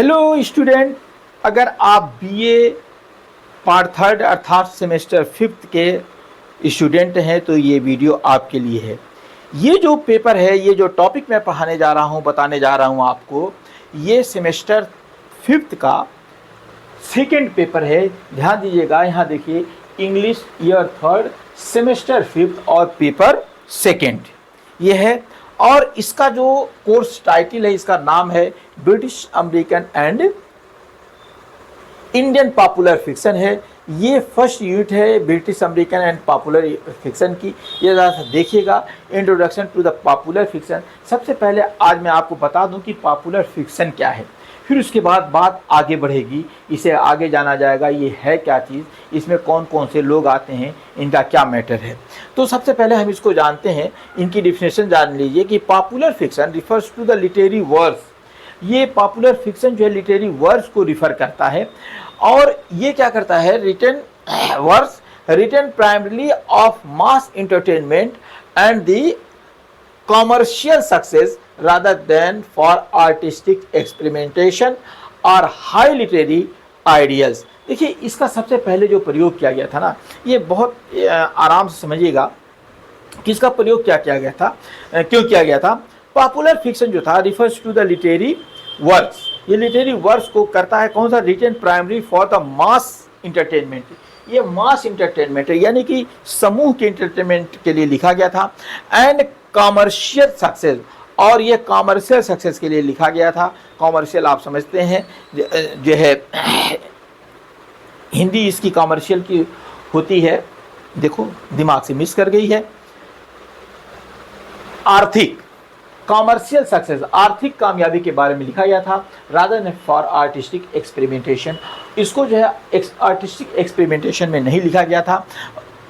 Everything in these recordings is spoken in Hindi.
हेलो स्टूडेंट, अगर आप बीए पार्ट थर्ड अर्थात सेमेस्टर फिफ्थ के स्टूडेंट हैं तो ये वीडियो आपके लिए है। ये जो पेपर है, ये जो टॉपिक मैं पढ़ाने जा रहा हूँ, बताने जा रहा हूँ आपको, ये सेमेस्टर फिफ्थ का सेकंड पेपर है। ध्यान दीजिएगा, यहाँ देखिए, English year third semester fifth और पेपर सेकंड ये है। और इसका जो कोर्स टाइटल है, इसका नाम है British American and Indian popular fiction है। ये फर्स्ट यूनिट है British American and popular fiction की। ये ज़रा सा देखिएगा, introduction to the popular fiction. सबसे पहले आज मैं आपको बता दूं कि पॉपुलर फिक्शन क्या है, फिर उसके बाद बात आगे बढ़ेगी, इसे आगे जाना जाएगा ये है क्या चीज़, इसमें कौन कौन से लोग आते हैं, इनका क्या मैटर है। तो सबसे पहले हम इसको जानते हैं, इनकी डिफिनेशन जान लीजिए कि popular fiction refers to the literary works. ये पॉपुलर फिक्शन जो है लिटरेरी वर्क्स को रिफ़र करता है। और ये क्या करता है, written works written primarily of mass entertainment and the commercial success rather than for artistic experimentation और high literary ideals। देखिए, इसका सबसे पहले जो प्रयोग किया गया था ना, ये बहुत आराम से समझिएगा कि इसका प्रयोग क्या किया गया था, क्यों किया गया था। पॉपुलर फिक्शन जो था refers to the literary works. ये लिटरेरी वर्क्स को करता है कौन सा, written primary for the mass entertainment. ये मास इंटरटेनमेंट है, यानी कि समूह के इंटरटेनमेंट के लिए लिखा गया था। एंड कॉमर्शियल सक्सेस, और ये कॉमर्शियल सक्सेस के लिए लिखा गया था। कॉमर्शियल आप समझते हैं जो है, हिंदी इसकी कॉमर्शियल की होती है, देखो दिमाग से मिस कर गई है, आर्थिक। कॉमर्शियल सक्सेस आर्थिक कामयाबी के बारे में लिखा गया था, rather than for artistic experimentation. इसको जो है आर्टिस्टिक एक्सपेरिमेंटेशन में नहीं लिखा गया था।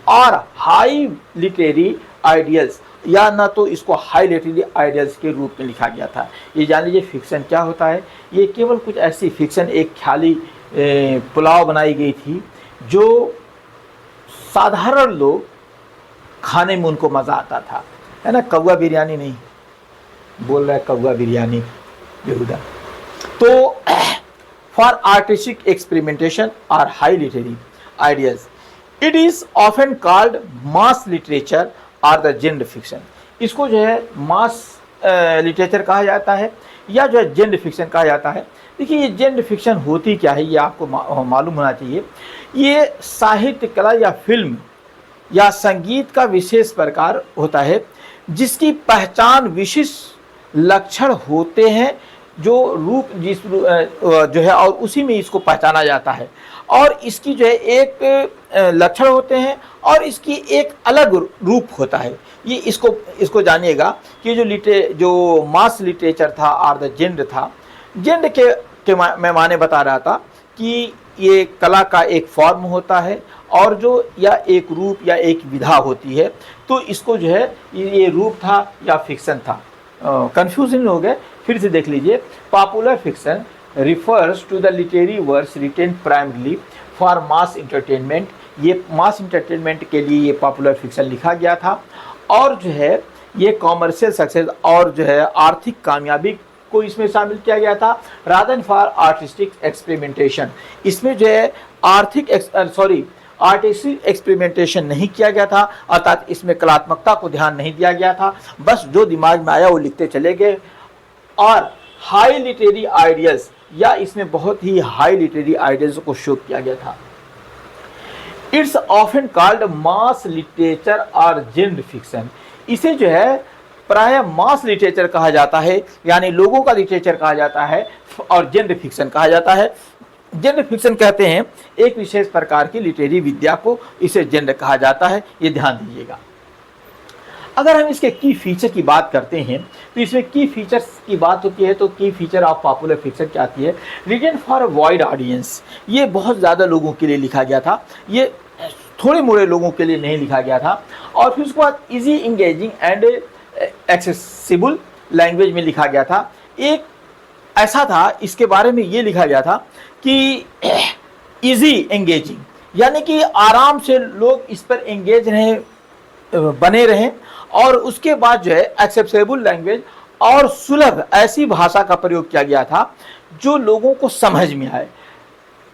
और हाई लिटरेरी आइडियल्स, या ना तो इसको हाई लिटरेरी आइडियल्स के रूप में लिखा गया था। ये जान लीजिए फिक्शन क्या होता है। ये केवल कुछ ऐसी फिक्शन, एक ख्याली पुलाव बनाई गई थी जो साधारण लोग खाने में उनको मज़ा आता था, है ना। कौवा बिरयानी नहीं बोल रहा है, कौवा बिरयानी बेहुदा। तो फॉर आर्टिस्टिक एक्सपेरिमेंटेशन और high literary ideals it is often called mass literature और द जेंडर फिक्शन। इसको जो है मास लिटरेचर कहा जाता है, या जो है जेंडर फिक्शन कहा जाता है। देखिए, ये जेंडर फिक्शन होती क्या है, ये आपको मालूम होना चाहिए। ये साहित्य, कला या फिल्म या संगीत का विशेष प्रकार होता है जिसकी पहचान विशिष्ट लक्षण होते हैं, जो रूप जिस जो है, और उसी में इसको पहचाना जाता है। और इसकी जो है एक लक्षण होते हैं और इसकी एक अलग रूप होता है। ये इसको जानिएगा कि जो मास लिटरेचर था और द जेंडर था, जेंडर के मैं माने बता रहा था कि ये कला का एक फॉर्म होता है और जो या एक रूप या एक विधा होती है। तो इसको जो है ये रूप था या फिक्शन था। कंफ्यूजन हो गए, फिर से देख लीजिए। Popular fiction refers to the literary works written primarily for mass entertainment। ये मास इंटरटेनमेंट के लिए ये पॉपुलर फिक्शन लिखा गया था। और जो है ये कॉमर्शियल सक्सेस और जो है आर्थिक कामयाबी को इसमें शामिल किया गया था, rather than for artistic experimentation. इसमें जो है आर्टिस्टिक एक्सपेरिमेंटेशन नहीं किया गया था, अर्थात इसमें कलात्मकता को ध्यान नहीं दिया गया था। बस जो दिमाग में आया वो लिखते चले गए। और हाई लिटरेरी आइडियल्स, या इसमें बहुत ही हाई लिटरेरी आइडियल्स को शो किया गया था। It's often called mass literature और जेंडर फिक्शन। इसे जो है प्राय मास लिटरेचर कहा जाता है, यानी लोगों का लिटरेचर कहा जाता है, और जेंडर फिक्शन कहा जाता है। जेंडर फिक्शन कहते हैं एक विशेष प्रकार की लिटरेरी विद्या को, इसे जेंडर कहा जाता है। ये ध्यान दीजिएगा। अगर हम इसके की फीचर की बात करते हैं तो इसमें की फीचर्स की बात होती है, तो की फीचर ऑफ पॉपुलर फिक्शन क्या आती है, written for a wide audience. ये बहुत ज़्यादा लोगों के लिए लिखा गया था, ये थोड़े मोड़े लोगों के लिए नहीं लिखा गया था। और फिर उसके बाद easy engaging and accessible language में लिखा गया था। एक ऐसा था, इसके बारे में ये लिखा गया था कि इजी एंगेजिंग, यानी कि आराम से लोग इस पर एंगेज रहें, बने रहें। और उसके बाद जो है एक्सेसिबल लैंग्वेज और सुलभ ऐसी भाषा का प्रयोग किया गया था जो लोगों को समझ में आए।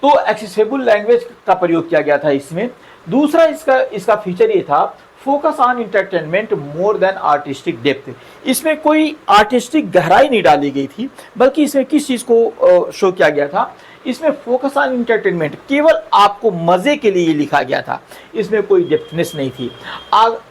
तो एक्सेसिबल लैंग्वेज का प्रयोग किया गया था इसमें। दूसरा इसका फीचर ये था, focus on entertainment more than artistic depth. इसमें कोई आर्टिस्टिक गहराई नहीं डाली गई थी, बल्कि इसमें किस चीज़ को शो किया गया था, इसमें फोकस ऑन इंटरटेनमेंट, केवल आपको मज़े के लिए लिखा गया था, इसमें कोई डेप्थनेस नहीं थी।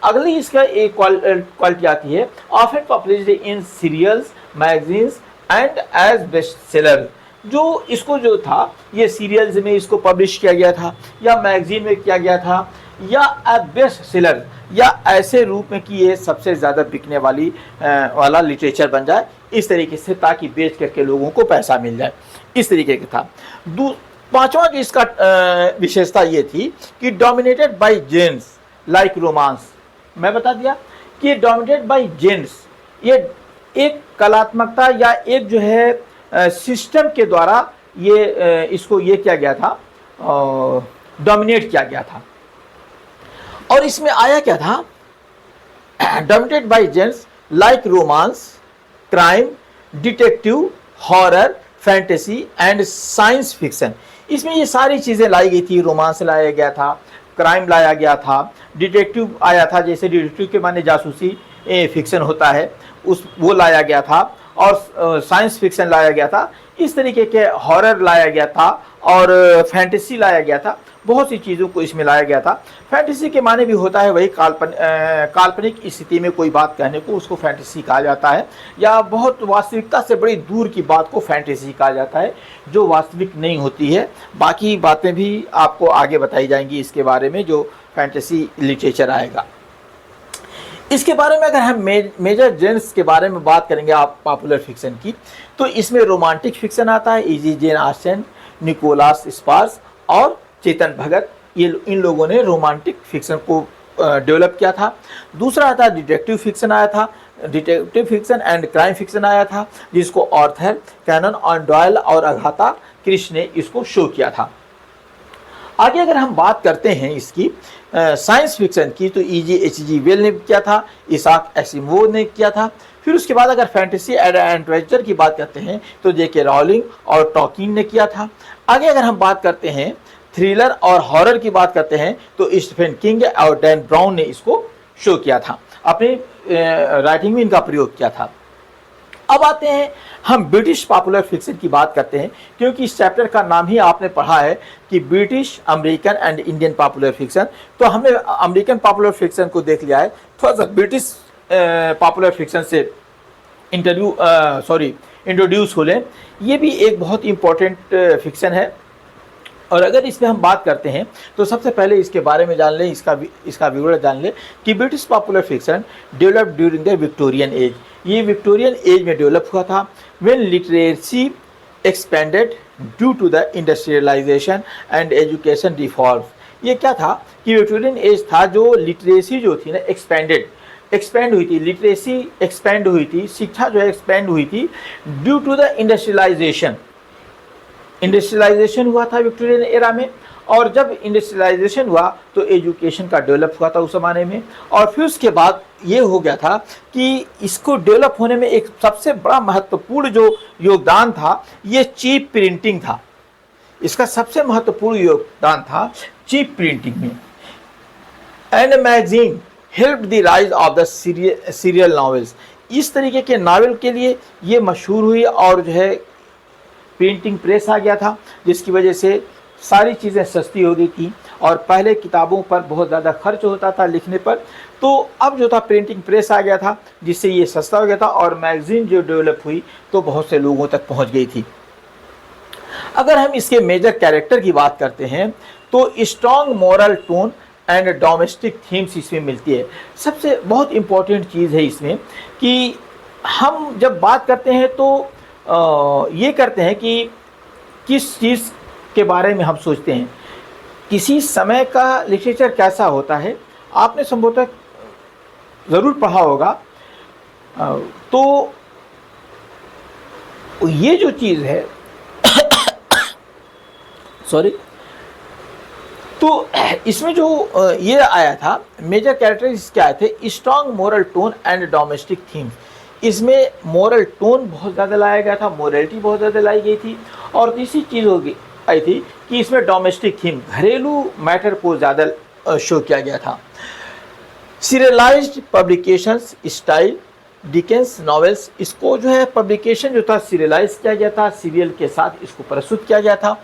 अगली इसका एक क्वालिटी आती है, often published in serials, magazines and as best seller. जो इसको जो था, ये सीरियल्स में इसको पब्लिश किया गया था, या मैगजीन में किया गया था, या बेस्ट सेलर, या ऐसे रूप में कि ये सबसे ज़्यादा बिकने वाला लिटरेचर बन जाए, इस तरीके से, ताकि बेच करके लोगों को पैसा मिल जाए, इस तरीके का था। पांचवा जो इसका विशेषता ये थी कि dominated by genres like romance. मैं बता दिया कि डोमिनेटेड बाय जेन्स, ये एक कलात्मकता या एक जो है सिस्टम के द्वारा ये इसको ये किया गया था, डोमिनेट किया गया था। और इसमें आया क्या था, dominated by genres like romance, crime, detective, horror, fantasy and science fiction. इसमें ये सारी चीज़ें लाई गई थी। रोमांस लाया गया था, क्राइम लाया गया था, डिटेक्टिव आया था, जैसे डिटेक्टिव के माने जासूसी फिक्शन होता है, वो लाया गया था, और साइंस फिक्शन लाया गया था, इस तरीके के हॉरर लाया गया था, और फैंटेसी लाया गया था। बहुत सी चीज़ों को इसमें लाया गया था। फैंटेसी के माने भी होता है वही काल्पनिक स्थिति में कोई बात कहने को, उसको फैंटेसी कहा जाता है, या बहुत वास्तविकता से बड़ी दूर की बात को फैंटेसी कहा जाता है, जो वास्तविक नहीं होती है। बाकी बातें भी आपको आगे बताई जाएंगी इसके बारे में, जो फैंटेसी लिटरेचर आएगा। इसके बारे में अगर हम मेजर जेन्स के बारे में बात करेंगे आप पॉपुलर फिक्शन की, तो इसमें रोमांटिक फिक्शन आता है, इजी जेन ऑस्टेन, निकोलस स्पार्क्स और चेतन भगत, ये इन लोगों ने रोमांटिक फिक्शन को डेवलप किया था। दूसरा आता है डिटेक्टिव फिक्शन आया था, detective fiction and crime fiction आया था, जिसको ऑर्थर कैनन ऑन डॉयल और अगाथा क्रिस्टी ने इसको शो किया था। आगे अगर हम बात करते हैं इसकी साइंस फिक्शन की, तो E.G. वेल ने किया था, इसाक एसिमोव ने किया था। फिर उसके बाद अगर फैंटेसी एंड एडवेंचर की बात करते हैं तो J.K. रॉलिंग और टॉकिन ने किया था। आगे अगर हम बात करते हैं थ्रिलर और हॉरर की बात करते हैं तो स्टीफन किंग और डैन ब्राउन ने इसको शो किया था, अपनी राइटिंग में इनका प्रयोग किया था। अब आते हैं हम ब्रिटिश पॉपुलर फिक्शन की बात करते हैं, क्योंकि इस चैप्टर का नाम ही आपने पढ़ा है कि British, American and Indian popular fiction. तो हमने अमेरिकन पॉपुलर फिक्शन को देख लिया है, थोड़ा सा ब्रिटिश पॉपुलर फिक्शन से इंट्रोड्यूस हो लें। ये भी एक बहुत इंपॉर्टेंट फिक्शन है, और अगर इसमें हम बात करते हैं तो सबसे पहले इसके बारे में जान लें, इसका विवरण जान लें कि British popular fiction develop during the Victorian age. ये विक्टोरियन एज में डेवलप हुआ था, when literacy expanded due to the industrialisation and education reforms. ये क्या था कि विक्टोरियन एज था, जो लिटरेसी जो थी ना एक्सपेंड हुई थी, लिटरेसी एक्सपेंड हुई थी, शिक्षा जो है एक्सपेंड हुई थी ड्यू टू द इंडस्ट्रियलाइजेशन हुआ था विक्टोरियन एरा में। और जब इंडस्ट्रियलाइजेशन हुआ तो एजुकेशन का डेवलप हुआ था उस ज़माने में। और फिर उसके बाद ये हो गया था कि इसको डेवलप होने में एक सबसे बड़ा महत्वपूर्ण जो योगदान था, ये चीप प्रिंटिंग था। इसका सबसे महत्वपूर्ण योगदान था चीप प्रिंटिंग में। And magazine help the rise of the serial novels. इस तरीके के नावल के लिए ये मशहूर हुई, और जो है प्रिंटिंग प्रेस आ गया था, जिसकी वजह से सारी चीज़ें सस्ती हो गई थी। और पहले किताबों पर बहुत ज़्यादा खर्च होता था लिखने पर, तो अब जो था प्रिंटिंग प्रेस आ गया था, जिससे ये सस्ता हो गया था, और मैगजीन जो डेवलप हुई तो बहुत से लोगों तक पहुंच गई थी। अगर हम इसके मेजर कैरेक्टर की बात करते हैं तो strong moral tone and domestic themes इसमें मिलती है। सबसे बहुत इम्पोर्टेंट चीज़ है इसमें कि हम जब बात करते हैं तो ये करते हैं कि किस चीज़ के बारे में हम सोचते हैं, किसी समय का लिटरेचर कैसा होता है, आपने संभवतः ज़रूर पढ़ा होगा। तो ये जो चीज़ है तो इसमें जो ये आया था, मेजर कैरेक्टरिस्टिक्स क्या आए थे, strong moral tone and domestic themes. इसमें मोरल टोन बहुत ज़्यादा लाया गया था, मोरलिटी बहुत ज़्यादा लाई गई थी। और तीसरी चीज़ होगी आई थी कि इसमें डोमेस्टिक थीम, घरेलू मैटर को ज़्यादा शो किया गया था। Serialised publications style, Dickens novels, इसको जो है पब्लिकेशन जो था सीरियलाइज किया गया था, सीरियल के साथ इसको प्रस्तुत किया गया था।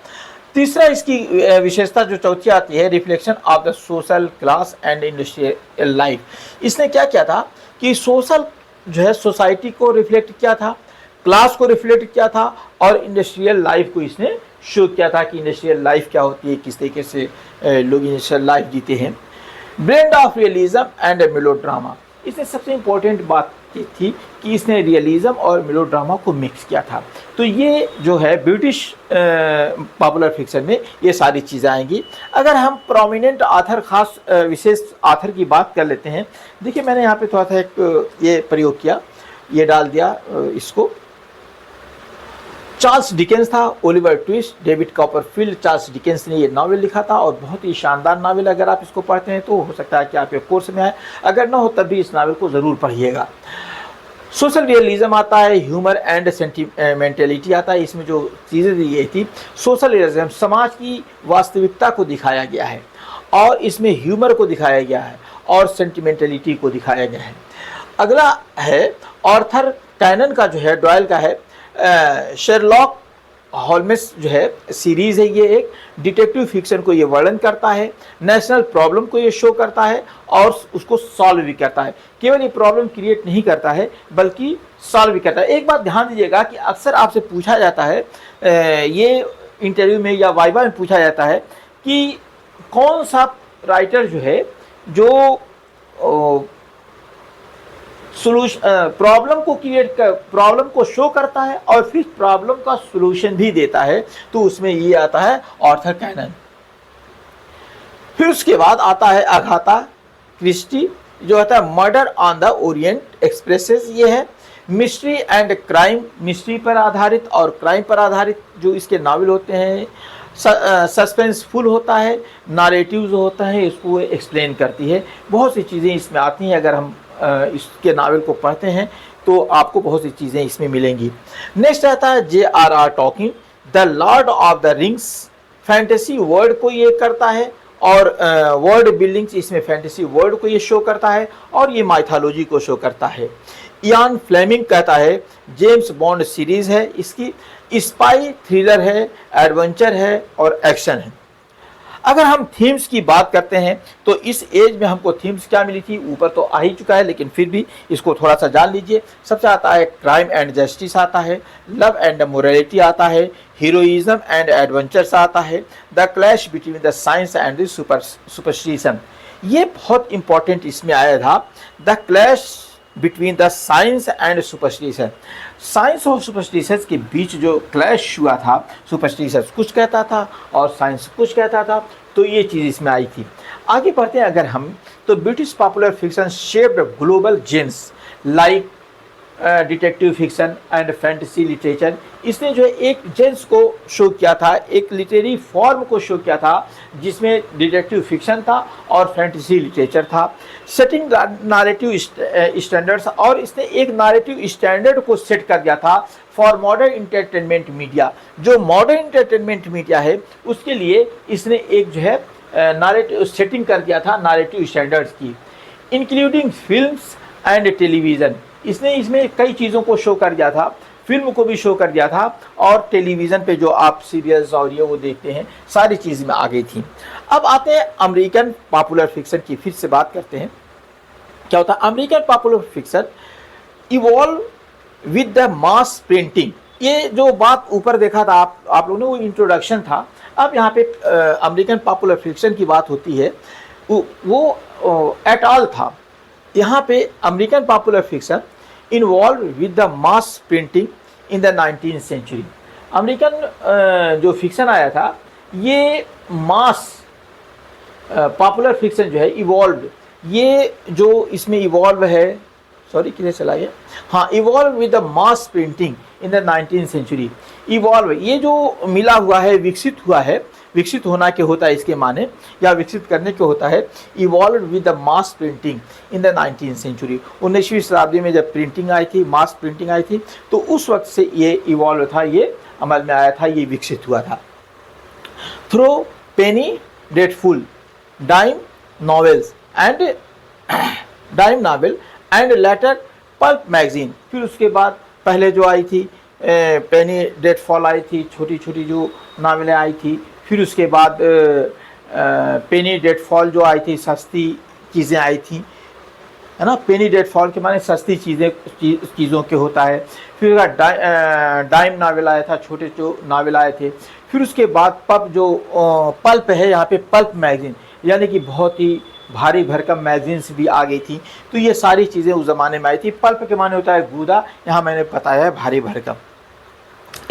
तीसरा इसकी विशेषता जो चौथी आती है, reflection of the social class and industrial life. इसने क्या किया था कि सोशल जो है सोसाइटी को रिफ्लेक्ट किया था, क्लास को रिफ्लेक्ट किया था और इंडस्ट्रियल लाइफ को इसने शो किया था कि इंडस्ट्रियल लाइफ क्या होती है, किस तरीके से लोग इंडस्ट्रियल लाइफ जीते हैं। Blend of realism and melodrama, इसने सबसे इम्पोर्टेंट बात ये थी कि इसने रियलिज्म और मेलोड्रामा को मिक्स किया था। तो ये जो है ब्रिटिश पॉपुलर फिक्शन में ये सारी चीज़ें आएंगी। अगर हम प्रोमिनेंट आथर, खास विशेष आथर की बात कर लेते हैं, देखिए मैंने यहाँ पे थोड़ा सा एक ये प्रयोग किया, ये डाल दिया इसको। चार्ल्स डिकेंस था, Oliver twist, David Copperfield. Charles Dickens ने ये नावल लिखा था और बहुत ही शानदार नावल, अगर आप इसको पढ़ते हैं तो हो सकता है कि आपके कोर्स में आए, अगर ना हो तब भी इस नावल को ज़रूर पढ़िएगा। सोशल रियलिज्म आता है, ह्यूमर एंड सेंटिमेंटलिटी आता है। इसमें जो चीज़ें दी गई थी, सोशल रियलिज्म समाज की वास्तविकता को दिखाया गया है और इसमें ह्यूमर को दिखाया गया है और सेंटिमेंटलिटी को दिखाया गया है। अगला है आर्थर कैनन का जो है, डॉयल का है शेरलॉक होल्मेस जो है सीरीज है, ये एक डिटेक्टिव फिक्शन को ये वर्णन करता है, नेशनल प्रॉब्लम को ये शो करता है और उसको सॉल्व भी करता है। केवल ये प्रॉब्लम क्रिएट नहीं करता है बल्कि सॉल्व भी करता है। एक बात ध्यान दीजिएगा कि अक्सर आपसे पूछा जाता है, ये इंटरव्यू में या वाइवा में पूछा जाता है कि कौन सा राइटर जो है जो प्रॉब्लम को क्रिएट कर, प्रॉब्लम को शो करता है और फिर प्रॉब्लम का सॉल्यूशन भी देता है, तो उसमें ये आता है आर्थर कैनन। फिर उसके बाद आता है अगाथा क्रिस्टी, जो आता है murder on the Orient expresses. ये है मिस्ट्री एंड क्राइम, मिस्ट्री पर आधारित और क्राइम पर आधारित जो इसके नावल होते हैं। सस्पेंसफुल होता है, नारेटिव जो होता है इसको एक्सप्लेन करती है। बहुत सी चीज़ें इसमें आती हैं, अगर हम इसके नावल को पढ़ते हैं तो आपको बहुत सी चीज़ें इसमें मिलेंगी। नेक्स्ट आता है J.R.R. Talking, the Lord of the rings, fantasy world को ये करता है और वर्ल्ड बिल्डिंग इसमें फैंटेसी वर्ल्ड को ये शो करता है और ये माइथोलॉजी को शो करता है। इयान फ्लेमिंग कहता है जेम्स बॉन्ड सीरीज है, इसकी स्पाई थ्रिलर है, एडवेंचर है और एक्शन है। अगर हम थीम्स की बात करते हैं तो इस एज में हमको थीम्स क्या मिली थी, ऊपर तो आ ही चुका है लेकिन फिर भी इसको थोड़ा सा जान लीजिए। सबसे आता है क्राइम एंड जस्टिस आता है, लव एंड मोरालिटी आता है, हीरोइज्म एंड एडवेंचर्स आता है, the clash between the science and the superstition. ये बहुत इंपॉर्टेंट इसमें आया था, the clash between the science and superstition. Science और सुपरस्टिशन के बीच जो क्लैश हुआ था, सुपरस्टिशन कुछ कहता था और साइंस कुछ कहता था, तो ये चीज़ इसमें आई थी। आगे बढ़ते हैं अगर हम, तो British popular fiction shaped global genres like detective fiction and fantasy literature. इसने जो है एक जेन्स को शो किया था, एक लिटरेरी फॉर्म को शो किया था जिसमें डिटेक्टिव फिक्शन था और फैंटेसी लिटरेचर था। सेटिंग नारेटिव स्टैंडर्ड्स, और इसने एक नारेटिव स्टैंडर्ड को सेट कर दिया था फॉर मॉडर्न इंटरटेनमेंट मीडिया। जो मॉडर्न इंटरटेनमेंट मीडिया है उसके लिए इसने एक जो है नारेटिव सेटिंग कर दिया था नारेटिव स्टैंडर्ड्स की, इंक्लूडिंग फिल्म्स एंड टेलीविज़न। इसने इसमें कई चीज़ों को शो कर दिया था, फिल्म को भी शो कर दिया था और टेलीविज़न पे जो आप सीरियल्स और ये वो देखते हैं सारी चीज़ में आ गई थी। अब आते हैं अमेरिकन पॉपुलर फिक्शन की, फिर से बात करते हैं क्या होता है। American popular fiction evolve with the mass printing. ये जो बात ऊपर देखा था आप लोगों ने, वो इंट्रोडक्शन था। अब यहाँ पे अमेरिकन पॉपुलर फिक्शन की बात होती है, वो एट ऑल था। यहाँ पे American popular fiction involve with the mass printing in the 19th century. American जो फिक्शन आया था ये मास पॉपुलर फिक्शन जो है इवॉल्व, ये जो इसमें इवॉल्व है, सॉरी किधर चला गया, हाँ, evolve with the mass printing in the 19th century. Evolve ये जो मिला हुआ है, विकसित हुआ है विकसित होना के होता है इसके माने, या विकसित करने के होता है, evolve with the mass printing in the 19th century. 19वीं शताब्दी में जब प्रिंटिंग आई थी, मास प्रिंटिंग आई थी, तो उस वक्त से ये इवॉल्व था, ये अमल में आया था, ये विकसित हुआ था। Through penny dreadful dime novels and later pulp magazine. फिर उसके बाद पहले जो आई थी पेनी ड्रेडफॉल आई थी, छोटी छोटी जो नावलें आई थी। फिर उसके बाद पेनी ड्रेडफॉल जो आई थी, सस्ती चीज़ें आई थी, है ना। पेनी ड्रेडफॉल के माने सस्ती चीज़ों के होता है। फिर डाइम नावल आया था, छोटे जो नावल आए थे। फिर उसके बाद पल्प है, यहाँ पे पल्प मैगजीन, यानी कि बहुत ही भारी भरकम मैगजीन्स भी आ गई थी। तो ये सारी चीज़ें उस ज़माने में आई थी। पल्प के माने होता है गूदा, यहाँ मैंने बताया है भारी भरकम।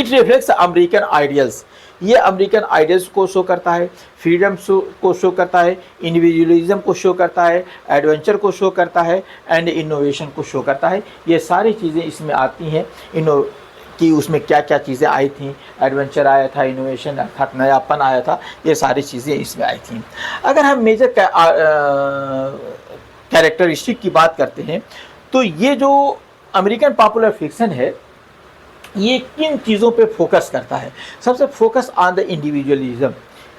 इट रिफ्लेक्ट्स अमेरिकन आइडियल्स, ये अमेरिकन आइडियल्स को शो करता है, फ्रीडम को शो करता है, इंडिविजुअलिज्म को शो करता है, एडवेंचर को शो करता है, एंड इनोवेशन को शो करता है। ये सारी चीज़ें इसमें आती हैं। कि उसमें क्या क्या चीज़ें आई थी, एडवेंचर आया था, इनोवेशन अर्थात नयापन आया था, ये सारी चीज़ें इसमें आई थी। अगर हम मेजर कैरेक्टरिस्टिक की बात करते हैं, तो ये जो अमेरिकन पॉपुलर फिक्शन है, ये किन चीज़ों पे फोकस करता है? सबसे focus on the individualism,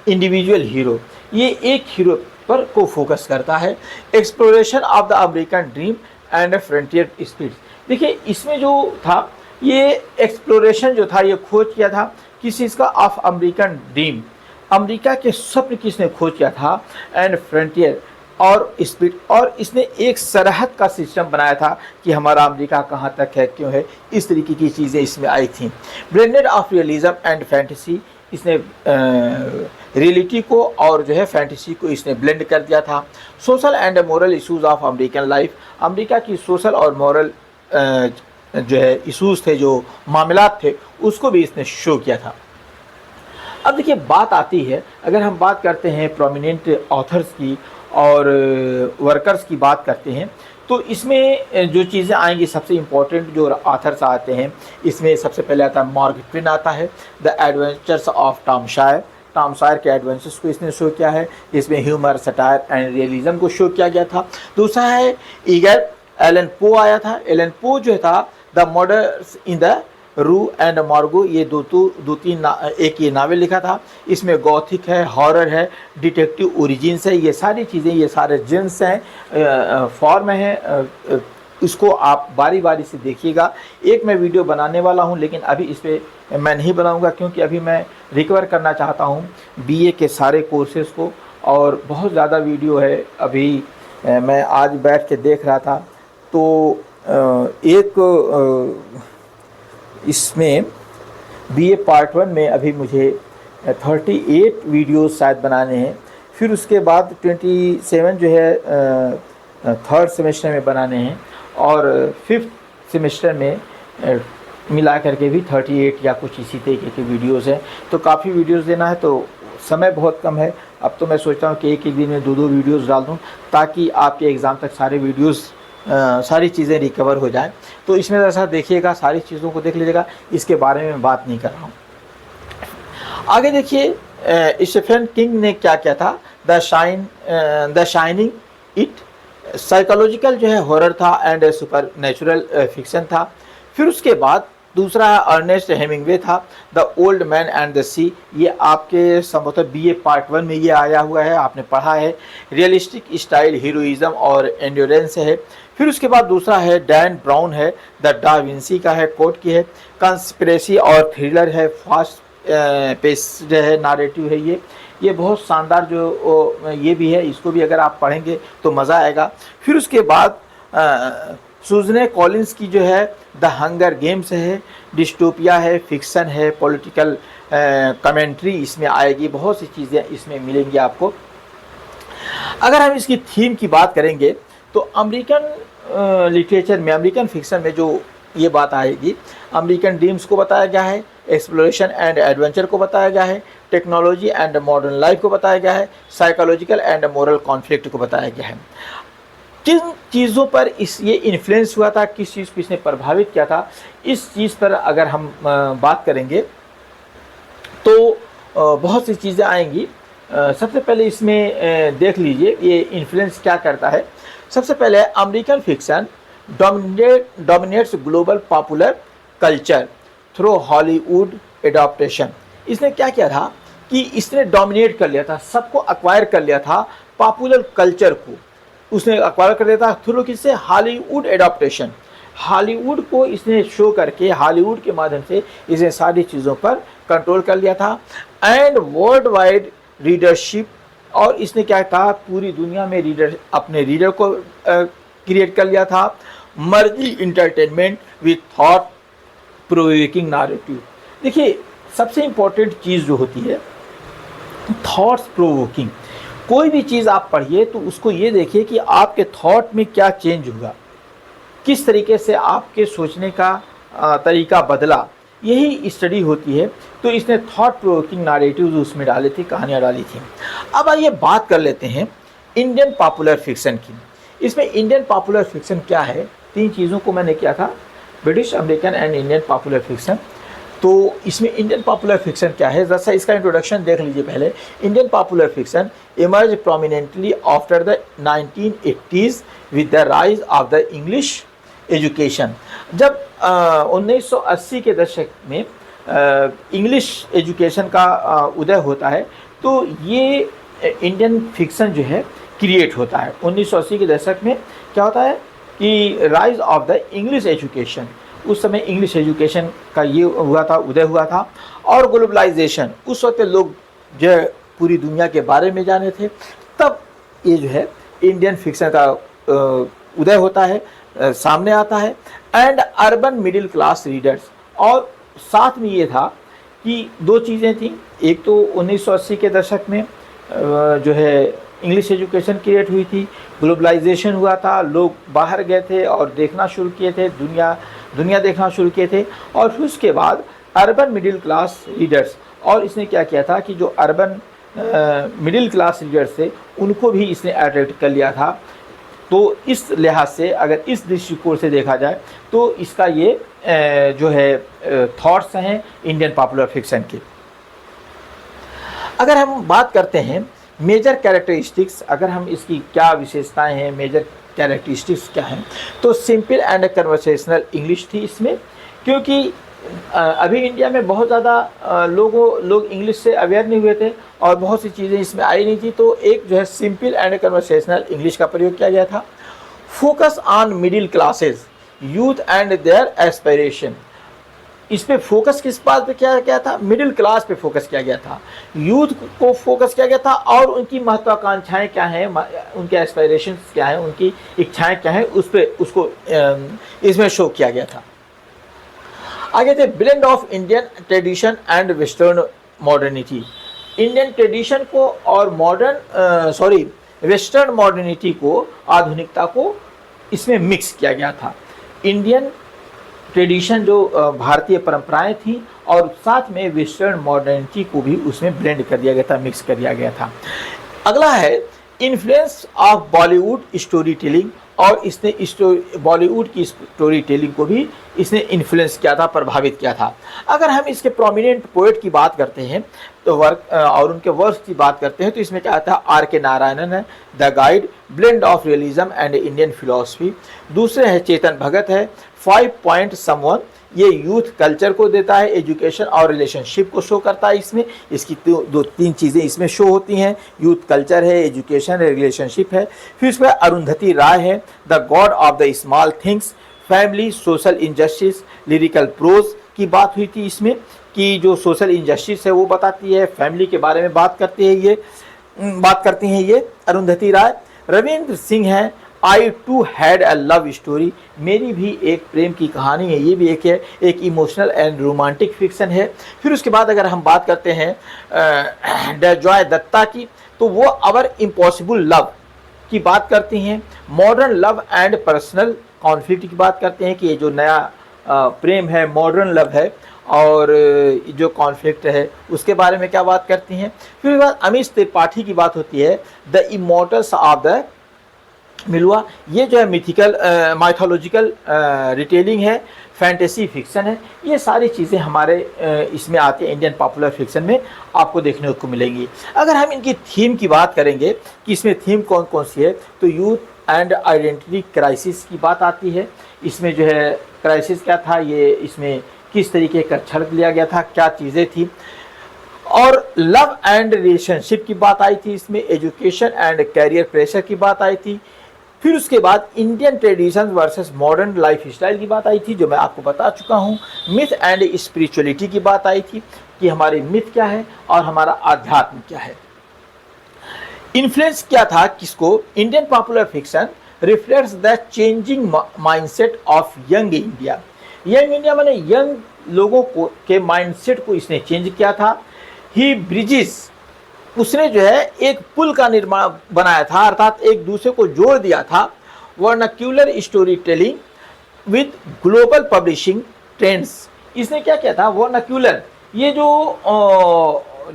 individual hero, ये एक हीरो पर को फोकस करता है। Exploration of the American dream and frontier spirit. देखिए इसमें जो था, ये एक्सप्लोरेशन जो था, ये खोज किया था किस चीज़ का? ऑफ अमेरिकन ड्रीम, अमेरिका के स्वप्न किसने खोज किया था, एंड फ्रंटियर और स्पिरिट, और इसने एक सरहद का सिस्टम बनाया था कि हमारा अमेरिका कहाँ तक है, क्यों है, इस तरीके की चीज़ें इसमें आई थी। Blended of realism and fantasy, इसने रियलिटी को और जो है फैंटेसी को इसने ब्लेंड कर दिया था। Social and moral issues of American life, America की सोशल और मॉरल जो है इशूज़ थे, जो मामलात थे, उसको भी इसने शो किया था। अब देखिए बात आती है, अगर हम बात करते हैं प्रोमिनेंट ऑथर्स की और वर्कर्स की बात करते हैं, तो इसमें जो चीज़ें आएंगी, सबसे इम्पोर्टेंट जो ऑथर्स आते हैं, इसमें सबसे पहले आता है मार्क ट्वेन आता है, the adventures of Tom Sawyer. Tom Sawyer के एडवेंचर्स को इसने शो किया है, इसमें ह्यूमर, सटायर एंड रियलिज्म को शो किया गया था। दूसरा है ईगर एलन पो आया था। एलन पो जो था द मर्डर्स इन द रू एंड मार्गो, ये एक ये नावल लिखा था। इसमें गॉथिक है, हॉरर है, डिटेक्टिव ओरिजिन्स है, ये सारी चीज़ें, ये सारे जेंस हैं, फॉर्म है। इसको आप बारी बारी से देखिएगा। एक मैं वीडियो बनाने वाला हूं, लेकिन अभी इस पर मैं नहीं बनाऊंगा, क्योंकि अभी मैं रिकवर करना चाहता हूं बीए के सारे कोर्सेज़ को, और बहुत ज़्यादा वीडियो है। अभी मैं आज बैठ के देख रहा था, तो इसमें बीए पार्ट 1 में अभी मुझे 38 वीडियोस शायद बनाने हैं। फिर उसके बाद 27 जो है थर्ड सेमेस्टर में बनाने हैं, और 5th सेमेस्टर में मिला करके भी 38 या कुछ इसी तरीके के वीडियोस हैं। तो काफ़ी वीडियोस देना है, तो समय बहुत कम है। अब तो मैं सोचता हूँ कि एक दिन में 2-2 वीडियोस डाल दूँ, ताकि आपके एग्ज़ाम तक सारे वीडियोस सारी चीज़ें रिकवर हो जाएं। तो इसमें ऐसा देखिएगा, सारी चीज़ों को देख लीजिएगा, इसके बारे में बात नहीं कर रहा हूँ। आगे देखिए स्टीफन किंग ने क्या किया था, द शाइनिंग। इट साइकोलॉजिकल जो है हॉरर था एंड सुपर नेचुरल फिक्शन था। फिर उसके बाद दूसरा है अर्नेस्ट हेमिंगवे था, the old man and the sea. ये आपके संभवतः बीए पार्ट 1 में ये आया हुआ है, आपने पढ़ा है। रियलिस्टिक स्टाइल, हीरोइज्म और एंड्योरेंस है। फिर उसके बाद दूसरा है डैन ब्राउन है, द डा विंसी का है, कोट की है। कंस्पिरेसी और थ्रिलर है, फास्ट पेस जो है, नारेटिव है। ये बहुत शानदार जो ये भी है, इसको भी अगर आप पढ़ेंगे तो मज़ा आएगा। फिर उसके बाद सुजने कॉलिंस की जो है द हंगर गेम्स है, डिस्टोपिया है, फिक्सन है, पॉलिटिकल कमेंट्री इसमें आएगी, बहुत सी चीज़ें इसमें मिलेंगी आपको। अगर हम इसकी थीम की बात करेंगे, तो अमेरिकन लिटरेचर में, अमेरिकन फिक्सन में जो ये बात आएगी, अमेरिकन ड्रीम्स को बताया गया है, एक्सप्लोरेशन एंड एडवेंचर को बताया गया है, टेक्नोलॉजी एंड मॉडर्न लाइफ को बताया गया है, साइकोलॉजिकल एंड मोरल कॉन्फ्लिक्ट को बताया गया है। किन चीज़ों पर ये इन्फ्लुएंस हुआ था, किस चीज़ को इसने प्रभावित किया था, इस चीज़ पर अगर हम बात करेंगे, तो बहुत सी चीज़ें आएंगी। सबसे पहले इसमें देख लीजिए ये इन्फ्लुएंस क्या करता है। सबसे पहले American fiction dominates global popular culture through Hollywood adaptation. इसने क्या किया था कि इसने डोमिनेट कर लिया था, सबको अक्वायर कर लिया था, पॉपुलर कल्चर को उसने अक्वायर कर लिया था थ्रू किससे, हॉलीवुड एडाप्टेशन। हॉलीवुड को इसने शो करके हॉलीवुड के माध्यम से इसने सारी चीज़ों पर कंट्रोल कर लिया था। एंड वर्ल्ड वाइड रीडरशिप, और इसने क्या कहा, पूरी दुनिया में रीडर अपने रीडर को क्रिएट कर लिया था। मर्जी entertainment with thought provoking narrative. देखिए सबसे इम्पोर्टेंट चीज़ जो होती है थॉट्स प्रोवोकिंग। कोई भी चीज़ आप पढ़िए तो उसको ये देखिए कि आपके थॉट में क्या चेंज हुआ, किस तरीके से आपके सोचने का तरीका बदला, यही स्टडी होती है। तो इसने थॉट प्रोवोकिंग नैरेटिव्स उसमें डाले थे, कहानियाँ डाली थी। अब आइए बात कर लेते हैं इंडियन पॉपुलर फिक्शन की। इसमें इंडियन पॉपुलर फिक्शन क्या है, 3 चीज़ों को मैंने किया था, British, American and Indian popular fiction. तो इसमें इंडियन पॉपुलर फिक्शन क्या है, जैसा इसका इंट्रोडक्शन देख लीजिए पहले। Indian popular fiction emerge prominently after the 1980s with the rise of the English education. जब 1980 के दशक में इंग्लिश एजुकेशन का उदय होता है तो ये इंडियन फिक्शन जो है क्रिएट होता है। 1980 के दशक में क्या होता है कि rise of the English education, उस समय इंग्लिश एजुकेशन का ये हुआ था, उदय हुआ था। और ग्लोबलाइजेशन, उस वक्त लोग जो है पूरी दुनिया के बारे में जाने थे, तब ये जो है इंडियन फिक्शन का उदय होता है, सामने आता है। And urban middle class readers, और साथ में ये था कि 2 चीज़ें थी। एक तो 1980 के दशक में जो है इंग्लिश एजुकेशन क्रिएट हुई थी, ग्लोबलाइजेशन हुआ था, लोग बाहर गए थे और देखना शुरू किए थे, दुनिया देखना शुरू किए थे। और फिर उसके बाद अर्बन मिडिल क्लास रीडर्स, और इसने क्या किया था कि जो अर्बन मिडिल क्लास रीडर्स थे उनको भी इसने अट्रैक्ट कर लिया था। तो इस लिहाज से अगर इस दृष्टिकोण से देखा जाए तो इसका ये जो है थॉट्स हैं इंडियन पॉपुलर फिक्शन के। अगर हम बात करते हैं मेजर कैरेक्टरिस्टिक्स, अगर हम इसकी क्या विशेषताएं हैं, मेजर कैरेक्टरिस्टिक्स क्या हैं, तो सिंपल एंड कन्वर्सेशनल इंग्लिश थी इसमें, क्योंकि अभी इंडिया में बहुत ज़्यादा लोग इंग्लिश से अवेयर नहीं हुए थे और बहुत सी चीज़ें इसमें आई नहीं थी। तो एक जो है सिंपल एंड कन्वर्सेशनल इंग्लिश का प्रयोग किया गया था। Focus on middle classes youth and their aspiration, इस पे फोकस किस बात पे किया गया था, मिडिल क्लास पे फोकस किया गया था, यूथ को फोकस किया गया था, और उनकी महत्वाकांक्षाएं क्या हैं, उनके एस्पिरेशंस क्या हैं, उनकी इच्छाएं क्या हैं, उसको इसमें शो किया गया था। आगे थे blend of Indian tradition and western modernity. Indian tradition को और वेस्टर्न मॉडर्निटी को, आधुनिकता को इसमें मिक्स किया गया था। इंडियन ट्रेडिशन जो भारतीय परंपराएं थी और साथ में वेस्टर्न मॉडर्निटी को भी उसमें ब्लेंड कर दिया गया था, मिक्स कर दिया गया था। अगला है influence of Bollywood story telling, और इसने बॉलीवुड की स्टोरी टेलिंग को भी इसने इन्फ्लुएंस किया था, प्रभावित किया था। अगर हम इसके प्रोमिनेंट पोएट की बात करते हैं तो वर्क और उनके वर्क्स की बात करते हैं तो इसमें क्या आता है, आर.के. नारायणन है, the guide, blend of realism and Indian philosophy. दूसरे है चेतन भगत है, 5 पॉइंट समवन, ये यूथ कल्चर को देता है, एजुकेशन और रिलेशनशिप को शो करता है। इसमें इसकी 2-3 चीज़ें इसमें शो होती हैं, यूथ कल्चर है, एजुकेशन है, रिलेशनशिप है। फिर उसमें अरुंधति राय है, the god of the small things, family, social injustice, lyrical prose की बात हुई थी इसमें कि जो सोशल इंजस्टिस है वो बताती है, फैमिली के बारे में बात करती हैं ये अरुंधति राय। रविंद्र सिंह है, I too had a love story, मेरी भी एक प्रेम की कहानी है, ये भी एक इमोशनल एंड रोमांटिक फिक्शन है। फिर उसके बाद अगर हम बात करते हैं जॉय दत्ता की, तो वो अवर इम्पॉसिबल लव की बात करती हैं, modern love and personal conflict की बात करते हैं कि ये जो नया प्रेम है मॉडर्न लव है, और जो कॉन्फ्लिक्ट है उसके बारे में क्या बात करती हैं। फिर उसके बाद अमीश त्रिपाठी की बात होती है, द इमोर्टल्स ऑफ द मिलवा। ये जो है मिथिकल माइथोलॉजिकल रिटेलिंग है, फैंटेसी फिक्शन है, ये सारी चीज़ें हमारे इसमें आती हैं, इंडियन पॉपुलर फिक्शन में आपको देखने को मिलेंगी। अगर हम इनकी थीम की बात करेंगे कि इसमें थीम कौन कौन सी है, तो यूथ एंड आइडेंटिटी क्राइसिस की बात आती है। इसमें जो है क्राइसिस क्या था, ये इसमें किस तरीके का छड़क लिया गया था, क्या चीज़ें थी। और लव एंड रिलेशनशिप की बात आई थी, इसमें एजुकेशन एंड कैरियर प्रेशर की बात आई थी। फिर उसके बाद Indian tradition versus modern life style की बात आई थी, जो मैं आपको बता चुका हूँ। मिथ एंड स्पिरिचुअलिटी की बात आई थी कि हमारे मिथ क्या है और हमारा आध्यात्म क्या है। इन्फ्लुएंस क्या था किसको, Indian popular fiction reflects the changing mindset of young India. Young India माने यंग लोगों को के माइंडसेट को इसने चेंज किया था। ही ब्रिजेस, उसने जो है एक पुल का निर्माण बनाया था, अर्थात एक दूसरे को जोड़ दिया था। Vernacular story telling with global publishing trends, इसने क्या किया था, वर्नाक्यूलर, ये जो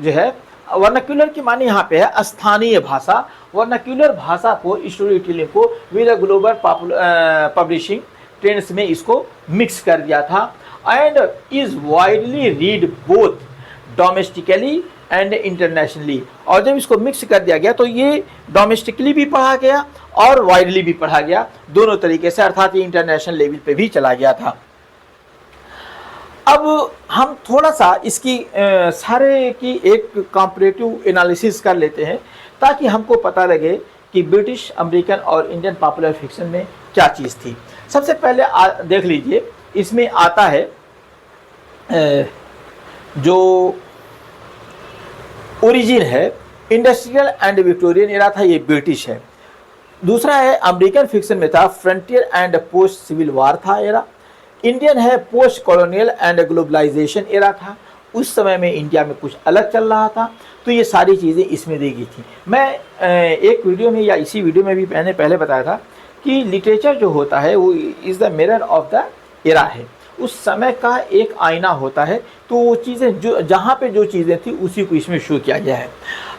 है वर्नाक्यूलर की माने यहाँ पे है स्थानीय भाषा। वर्नाक्यूलर भाषा को, स्टोरी टेलिंग को विद ग्लोबल पब्लिशिंग ट्रेंड्स में इसको मिक्स कर दिया था। And is widely read both domestically and internationally, और जब इसको मिक्स कर दिया गया तो ये डोमेस्टिकली भी पढ़ा गया और वाइडली भी पढ़ा गया, दोनों तरीके से, अर्थात ये इंटरनेशनल लेवल पे भी चला गया था। अब हम थोड़ा सा इसकी सारे की एक कंपैरेटिव एनालिसिस कर लेते हैं, ताकि हमको पता लगे कि ब्रिटिश, अमेरिकन और इंडियन पॉपुलर फिक्शन में क्या चीज़ थी। सबसे पहले देख लीजिए, इसमें आता है जो ओरिजिन है इंडस्ट्रियल एंड विक्टोरियन एरा था, ये ब्रिटिश है। दूसरा है अमेरिकन फिक्शन में था frontier and post civil war था एरा। इंडियन है post colonial and globalisation era था, उस समय में इंडिया में कुछ अलग चल रहा था, तो ये सारी चीज़ें इसमें दी गई थी। मैं एक वीडियो में या इसी वीडियो में भी मैंने पहले बताया था कि लिटरेचर जो होता है वो is the mirror of the era है, उस समय का एक आईना होता है। तो वो चीज़ें जो जहाँ पे जो चीज़ें थी उसी को इसमें शो किया गया है।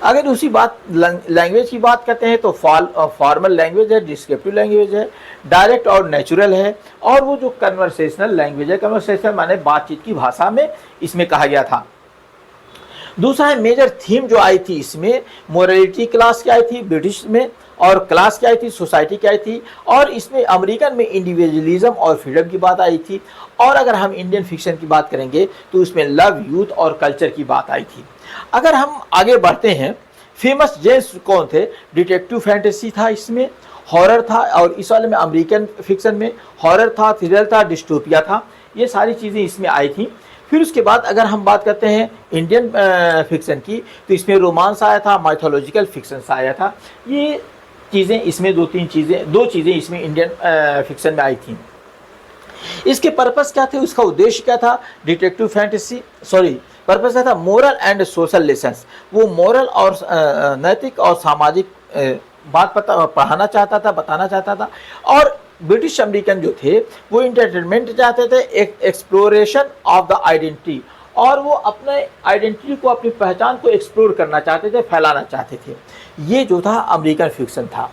अगर उसी बात लैंग्वेज की बात करते हैं तो फॉर्मल लैंग्वेज है, डिस्क्रिप्टिव लैंग्वेज है, डायरेक्ट और नेचुरल है, और वो जो कन्वर्सेशनल लैंग्वेज है, कन्वर्सेशनल माने बातचीत की भाषा में इसमें कहा गया था। दूसरा है मेजर थीम जो आई थी इसमें, मोरालिटी क्लास की आई थी ब्रिटिश में, और क्लास क्या आई थी, सोसाइटी क्या आई थी, और इसमें अमेरिकन में इंडिविजुअलिज्म और फ्रीडम की बात आई थी। और अगर हम इंडियन फिक्शन की बात करेंगे तो उसमें लव, यूथ और कल्चर की बात आई थी। अगर हम आगे बढ़ते हैं, फेमस जेंस कौन थे, डिटेक्टिव फैंटेसी था, इसमें हॉरर था, और इस वाले में अमेरिकन फिक्शन में हॉरर था, थ्रिलर था, डिस्टोपिया था, ये सारी चीज़ें इसमें आई थी। फिर उसके बाद अगर हम बात करते हैं इंडियन फिक्शन की, तो इसमें रोमांस आया था, माइथोलॉजिकल फिक्शन आया था। ये चीज़ें इसमें दो चीज़ें इसमें इंडियन फिक्शन में आई थी। इसके पर्पस क्या थे, उसका उद्देश्य क्या था, डिटेक्टिव फैंटेसी पर्पस क्या था, मोरल एंड सोशल लेसन्स, वो मोरल और नैतिक और सामाजिक बात पढ़ाना चाहता था, बताना चाहता था। और ब्रिटिश अमेरिकन जो थे वो इंटरटेनमेंट चाहते थे, एक्सप्लोरेशन ऑफ द आइडेंटिटी, और वो अपने आइडेंटिटी को, अपनी पहचान को एक्सप्लोर करना चाहते थे, फैलाना चाहते थे। ये जो था अमेरिकन फिक्शन था।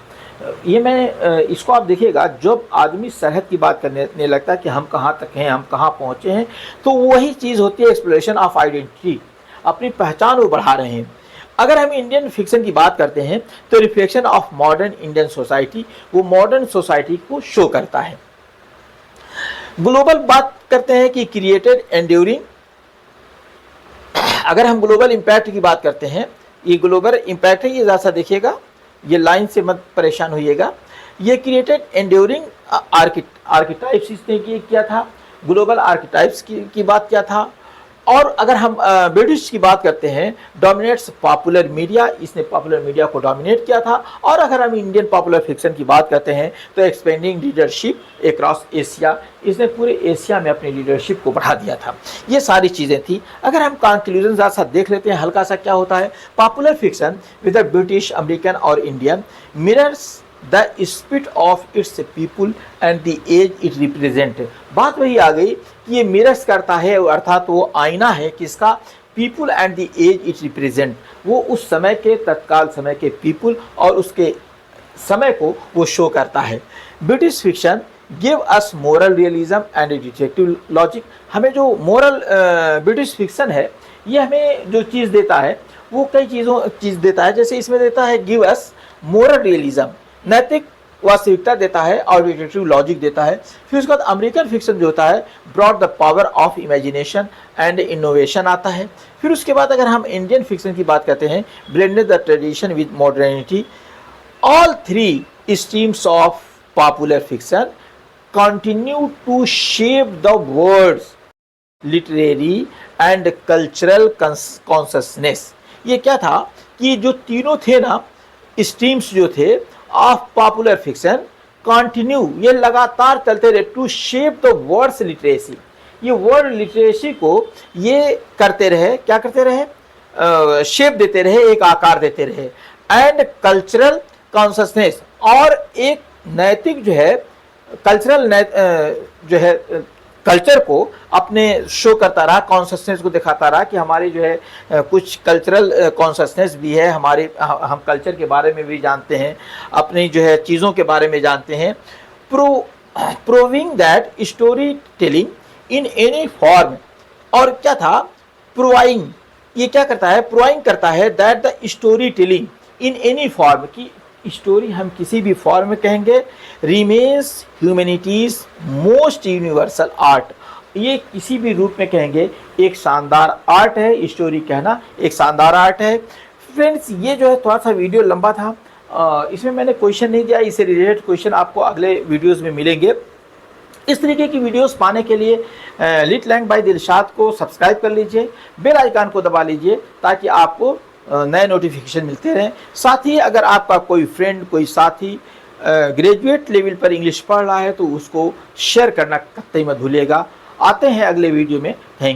ये मैं इसको आप देखिएगा, जब आदमी सरहद की बात करने लगता है कि हम कहाँ तक हैं, हम कहाँ पहुँचे हैं, तो वही चीज़ होती है एक्सप्लोरेशन ऑफ आइडेंटिटी, अपनी पहचान वो बढ़ा रहे हैं। अगर हम इंडियन फिक्शन की बात करते हैं तो reflection of modern Indian society, वो मॉडर्न सोसाइटी को शो करता है। ग्लोबल बात करते हैं कि क्रिएटेड एंड्यूरिंग, अगर हम ग्लोबल इम्पैक्ट की बात करते हैं, ये ग्लोबल इम्पैक्ट है, ये ज़्यादा देखिएगा, ये लाइन से मत परेशान होइएगा। ये क्रिएटेड एंड्यूरिंग आर्किटाइप्स इसने किया था, ग्लोबल आर्किटाइप्स की बात किया था। और अगर हम ब्रिटिश की बात करते हैं, डोमिनेट्स पॉपुलर मीडिया, इसने पॉपुलर मीडिया को डोमिनेट किया था। और अगर हम इंडियन पॉपुलर फिक्शन की बात करते हैं तो एक्सपेंडिंग लीडरशिप अक्रॉस एशिया, इसने पूरे एशिया में अपनी लीडरशिप को बढ़ा दिया था। ये सारी चीज़ें थी। अगर हम कंक्लूजन ज़रा सा देख लेते हैं हल्का सा, क्या होता है, popular fiction with the British, American और Indian mirrors the spirit of its people and the age it represent. बात वही आ गई कि ये मिरर्स करता है, अर्थात वो आईना है किसका, people and the age it represent, वो उस समय के, तत्काल समय के पीपुल और उसके समय को वो शो करता है। British fiction give us moral realism and detective logic. हमें जो मोरल ब्रिटिश फिक्शन है ये हमें जो चीज़ देता है वो कई चीज़ देता है। जैसे इसमें देता है गिव अस मोरल रियलिज्म, नैतिक वास्तविकता देता है, और डिटेक्टिव लॉजिक देता है। फिर उसके बाद अमेरिकन फिक्शन जो होता है broad the power of imagination and innovation आता है। फिर उसके बाद अगर हम इंडियन फिक्शन की बात करते हैं, blended the tradition with modernity. All three streams of popular fiction continue to shape the world's literary and cultural consciousness. ये क्या था कि जो तीनों थे ना स्ट्रीम्स जो थे ऑफ पॉपुलर फिक्शन कंटिन्यू, ये लगातार चलते रहे to shape the world's literacy. ये वर्ड लिटरेसी को ये करते रहे, क्या करते रहे, शेप देते रहे, एक आकार देते रहे। एंड कल्चरल कॉन्शसनेस, और एक नैतिक जो है कल्चरल जो है कल्चर को अपने शो करता रहा, कॉन्शसनेस को दिखाता रहा कि हमारी जो है कुछ कल्चरल कॉन्शसनेस भी है, हमारे हम कल्चर के बारे में भी जानते हैं, अपनी जो है चीज़ों के बारे में जानते हैं। Proving that story telling in any form, और क्या था प्रोवाइंग, ये क्या करता है प्रोवाइंग करता है that the story telling in any form, की स्टोरी हम किसी भी फॉर्म में कहेंगे, remains humanities most universal art, ये किसी भी रूप में कहेंगे एक शानदार आर्ट है। स्टोरी कहना एक शानदार आर्ट है। फ्रेंड्स ये जो है थोड़ा सा वीडियो लंबा था, इसमें मैंने क्वेश्चन नहीं दिया, इससे रिलेटेड क्वेश्चन आपको अगले वीडियोस में मिलेंगे। इस तरीके की वीडियोस पाने के लिए लिट लैंग्वेज बाय दिलशाद को सब्सक्राइब कर लीजिए, बेल आइकन को दबा लीजिए ताकि आपको नए नोटिफिकेशन मिलते रहें। साथ ही अगर आपका कोई फ्रेंड, कोई साथी ग्रेजुएट लेवल पर इंग्लिश पढ़ रहा है तो उसको शेयर करना कतई मत भूलिएगा। आते हैं अगले वीडियो में। थैंक